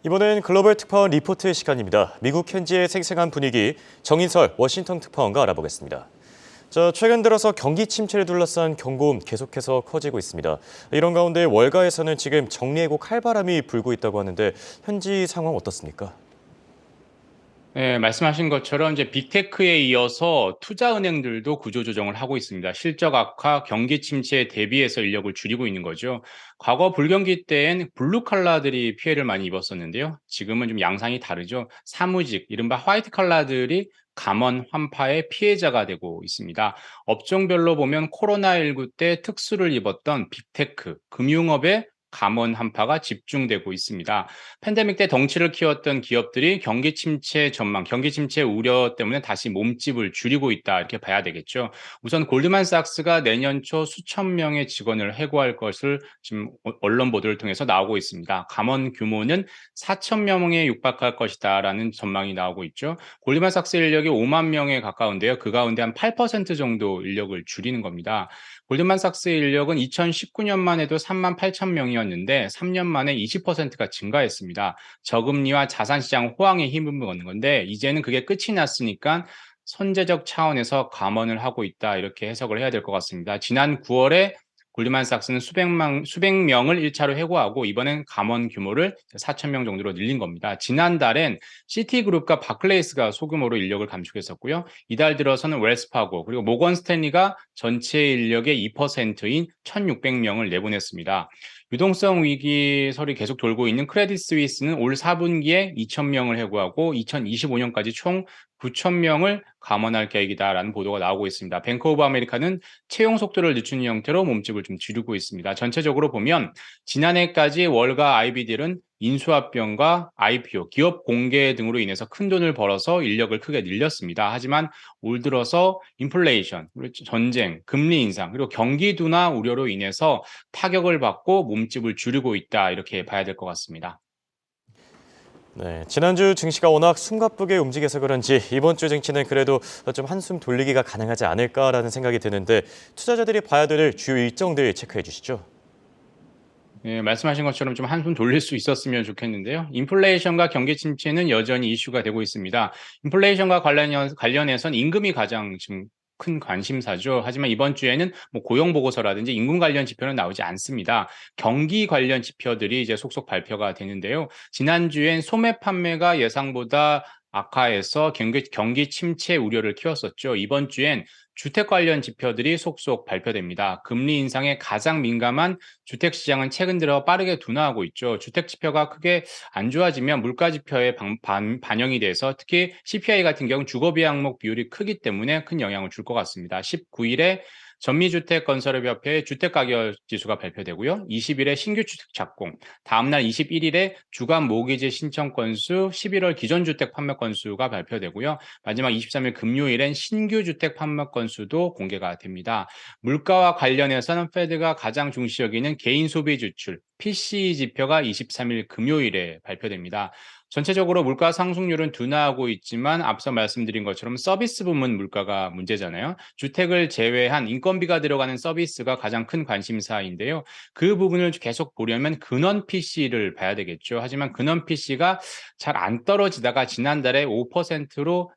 이번엔 글로벌 특파원 리포트 시간입니다. 미국 현지의 생생한 분위기, 정인설 워싱턴 특파원과 알아보겠습니다. 최근 들어서 경기 침체를 둘러싼 경고음 계속해서 커지고 있습니다. 이런 가운데 월가에서는 지금 정리해고 칼바람이 불고 있다고 하는데 현지 상황 어떻습니까? 네, 말씀하신 것처럼 이제 빅테크에 이어서 투자은행들도 구조조정을 하고 있습니다. 실적 악화, 경기 침체에 대비해서 인력을 줄이고 있는 거죠. 과거 불경기 때엔 블루 칼라들이 피해를 많이 입었었는데요. 지금은 좀 양상이 다르죠. 사무직, 이른바 화이트 칼라들이 감원 환파의 피해자가 되고 있습니다. 업종별로 보면 코로나19 때 특수를 입었던 빅테크, 금융업의 감원 한파가 집중되고 있습니다. 팬데믹 때 덩치를 키웠던 기업들이 경기 침체 전망, 경기 침체 우려 때문에 다시 몸집을 줄이고 있다 이렇게 봐야 되겠죠. 우선 골드만삭스가 내년 초 수천 명의 직원을 해고할 것을 지금 언론 보도를 통해서 나오고 있습니다. 감원 규모는 4천 명에 육박할 것이다라는 전망이 나오고 있죠. 골드만삭스 인력이 5만 명에 가까운데요. 그 가운데 한 8% 정도 인력을 줄이는 겁니다. 골드만삭스 인력은 2019년만 해도 3만 8천 명이었는데 3년 만에 20%가 증가했습니다. 저금리와 자산시장 호황에 힘을 얻는 건데 이제는 그게 끝이 났으니까 선제적 차원에서 감원을 하고 있다 이렇게 해석을 해야 될 것 같습니다. 지난 9월에 골드만삭스는 수백 명을 1차로 해고하고 이번엔 감원 규모를 4천 명 정도로 늘린 겁니다. 지난달엔 시티그룹과 바클레이스가 소규모로 인력을 감축했었고요. 이달 들어서는 웰스파고 그리고 모건 스탠리가 전체 인력의 2%인 1,600명을 내보냈습니다. 유동성 위기설이 계속 돌고 있는 크레딧 스위스는 올 4분기에 2,000명을 해고하고 2025년까지 총 9,000명을 감원할 계획이다라는 보도가 나오고 있습니다. 뱅크 오브 아메리카는 채용 속도를 늦추는 형태로 몸집을 좀 줄이고 있습니다. 전체적으로 보면 지난해까지 월가 IB들은 인수합병과 IPO, 기업 공개 등으로 인해서 큰 돈을 벌어서 인력을 크게 늘렸습니다. 하지만 올 들어서 인플레이션, 전쟁, 금리 인상, 그리고 경기 둔화 우려로 인해서 타격을 받고 몸집을 줄이고 있다 이렇게 봐야 될 것 같습니다. 네, 지난주 증시가 워낙 숨가쁘게 움직여서 그런지 이번 주 증시는 그래도 좀 한숨 돌리기가 가능하지 않을까라는 생각이 드는데 투자자들이 봐야 될 주요 일정들 체크해 주시죠. 네, 말씀하신 것처럼 좀 한숨 돌릴 수 있었으면 좋겠는데요. 인플레이션과 경기 침체는 여전히 이슈가 되고 있습니다. 인플레이션과 관련해선 임금이 가장 지금 큰 관심사죠. 하지만 이번 주에는 뭐 고용 보고서라든지 임금 관련 지표는 나오지 않습니다. 경기 관련 지표들이 이제 속속 발표가 되는데요. 지난주엔 소매 판매가 예상보다 악화해서 경기 침체 우려를 키웠었죠. 이번 주엔 주택 관련 지표들이 속속 발표됩니다. 금리 인상에 가장 민감한 주택 시장은 최근 들어 빠르게 둔화하고 있죠. 주택 지표가 크게 안 좋아지면 물가 지표에 반영이 돼서 특히 CPI 같은 경우 주거비 항목 비율이 크기 때문에 큰 영향을 줄 것 같습니다. 19일에 전미주택건설협회의 주택가격 지수가 발표되고요. 20일에 신규 주택 착공, 다음날 21일에 주간 모기지 신청 건수, 11월 기존주택 판매 건수가 발표되고요. 마지막 23일 금요일엔 신규 주택 판매 건수도 공개가 됩니다. 물가와 관련해서는 페드가 가장 중시 여기는 개인 소비 지출, PCE 지표가 23일 금요일에 발표됩니다. 전체적으로 물가 상승률은 둔화하고 있지만 앞서 말씀드린 것처럼 서비스 부문 물가가 문제잖아요. 주택을 제외한 인건비가 들어가는 서비스가 가장 큰 관심사인데요. 그 부분을 계속 보려면 근원 PC를 봐야 되겠죠. 하지만 근원 PC가 잘 안 떨어지다가 지난달에 5%로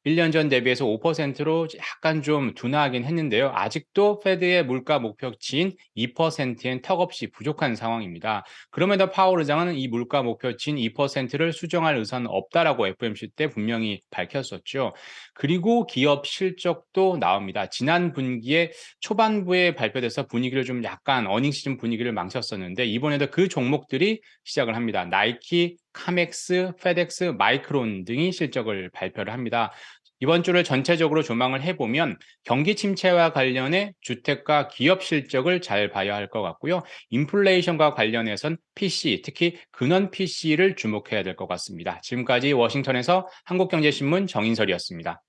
1년 전 대비해서 5%로 약간 좀 둔화하긴 했는데요. 아직도 페드의 물가 목표치인 2%엔 턱없이 부족한 상황입니다. 그럼에도 파월 의장은 이 물가 목표치인 2%를 수정할 의사는 없다라고 FOMC 때 분명히 밝혔었죠. 그리고 기업 실적도 나옵니다. 지난 분기에 초반부에 발표돼서 분위기를 좀 약간 어닝 시즌 분위기를 망쳤었는데 이번에도 그 종목들이 시작을 합니다. 나이키, 카맥스, 페덱스, 마이크론 등이 실적을 발표를 합니다. 이번 주를 전체적으로 조망을 해보면 경기 침체와 관련해 주택과 기업 실적을 잘 봐야 할 것 같고요. 인플레이션과 관련해선 PC, 특히 근원 PC를 주목해야 될 것 같습니다. 지금까지 워싱턴에서 한국경제신문 정인설이었습니다.